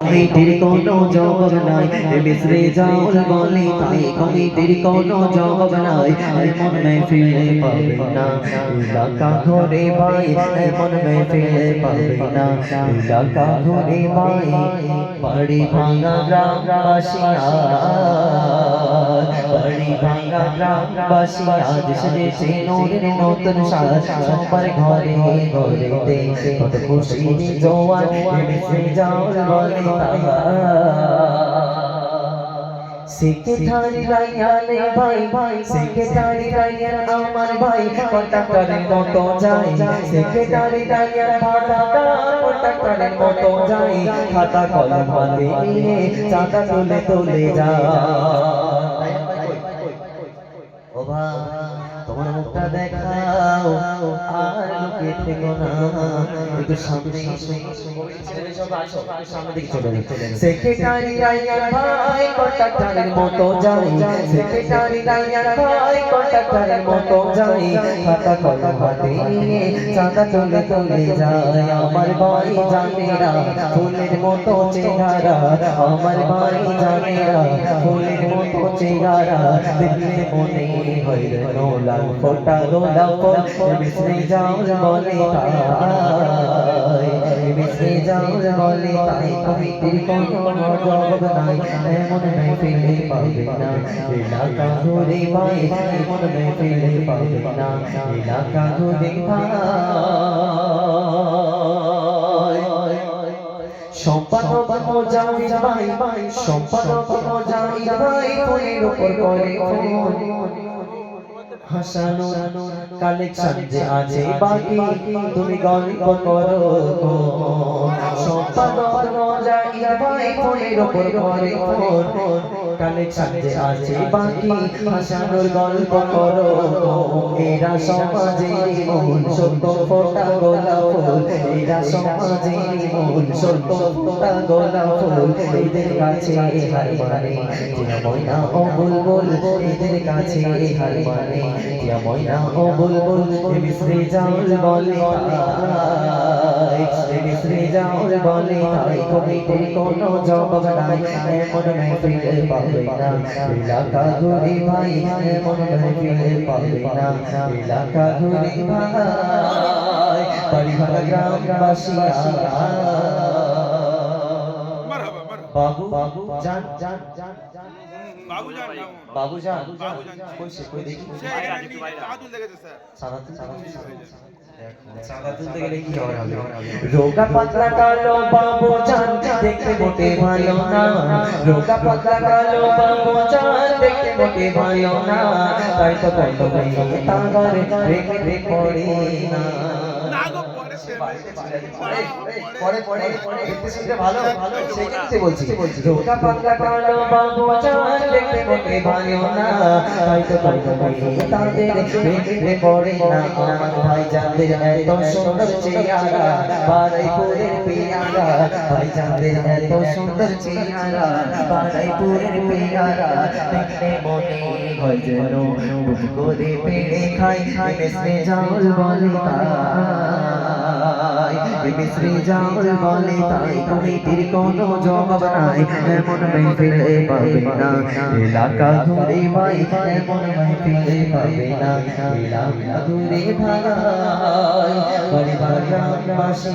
কমিটির কোনো জবাব নাই মিশ্রে জাউল বলে তাই কমিটির কোনো জবাব নাই এমন মেহফিলে পাবে না এলাকা ঘরে ভাই এমন মেহফিলে পাবে না এলাকা ঘরে ভাই বাড়ি ভাঙা গ্রামবাসী বাড়ি ভাঙা গ্রামবাসী আজ সেজেছে নূরের নতুন সাজ সবার ঘরে ঘরেতে কত খুশির জোয়ার মিশ্রে জাউল বলে সেক্রেটারি রায়ানে ভাই সেক্রেটারি রায়ান আমার ভাই কন্ট্রাক্টরের মতো যাই সেক্রেটারি রায়ান ভাড়াটা কন্ট্রাক্টরের মতো যাই খাতা কলম হাতে নিয়ে চাঁদা তুলে যায় ও ভাই তোমার মুখটা দেখাও আর লুকিয়ে থেকো না একটু সামনে সামনে দিকে চলে সেক্রেটারি রায়ান ভাই কন্ট্রাক্টরের মতো যাই সেক্রেটারি রায়ান ভাই কন্ট্রাক্টরের মতো যাই খাতা কলম হাতে নিয়ে চাঁদা তুলে যায় আমার ভাই জানেরা ফুলের মতো চেহারা আমার ভাই জানেরা ফুলের মতো চেহারা দেখলে মনে হয় লাল ফোটা গোলাপ ফুল মিশ্রে জাউল বলে তাই মিশ্রে জাউল বলে তাই কমিটির কোনো জবাব নাই এমন মেহফিলে পাবে না এলাকা ঘুরে ভাই এমন মেহফিলে পাবে না এলাকা ঘুরে ভাই সম্পাদক মোজাহিদ ভাই সম্পাদক মোজাহিদ ভাই ফোনের উপর করে হাসানো কালেকশন যে আছে বাকি তুমি গল্প করো সম্পাদক মোজাহিদ ভাই ফোনের উপর করে কালেকশন যে আছে বাকি হাসানোর গল্প করো এরা সমাজের মূল সত্য ফোটা গোলাপ ফুল এরা সমাজের মূল সত্য ফোটা গোলাপ ফুল এদের কাছে হার মানে টিয়া ময়না ও বুলবুল এদের কাছে হার মানে টিয়া ময়না ও বুলবুল মিশ্রে জাউল বলে তাই মিশ্রে জাউল বলে তাই কমিটির কোনো জবাব নাই এমন মেহফিলে পাবে না এলাকা ঘুরে ভাই এমন মেহফিলে পাবে না এলাকা ঘুরে ভাই বাড়ি ভাঙা গ্রামবাসী বাবু জান বাবু জান কই দেখি চাঁদা তুলতে গেলে কি হবে রোগা পাতলা কালো বাবু জান দেখতে মোটে ভালো না রোগা পাতলা কালো বাবু জান দেখতে মোটে ভালো না তাই তো কত মেয়ে তাগারে রেখে পড়ে না পরে দেখতে শুনতে ভালো সেই জন্য বলছি রোগা পাতলা কালো বাবু জান দেখতে মোটে ভালো না তাই তো কত মেয়ে তাদের রেখে পড়ে না আমার ভাই জানদের এত সুন্দর চেহারা বারাইপুরের পেয়ারা ভাই জানদের এত সুন্দর চেহারা বারাইপুরের পেয়ারা দেখতে মনে হয় যেন বুক করে পেড়ে খাই মিশ্রে জাউল বলে তাই মিশ্রে জাউল বলে তাই কমিটির কোনো জবাব নাই এমন মেহফিলে পাবে না এলাকা ঘুরে ভাই এমন মেহফিলে পাবে না এলাকা ঘুরে ভাই বাড়ি ভাঙা গ্রামবাসী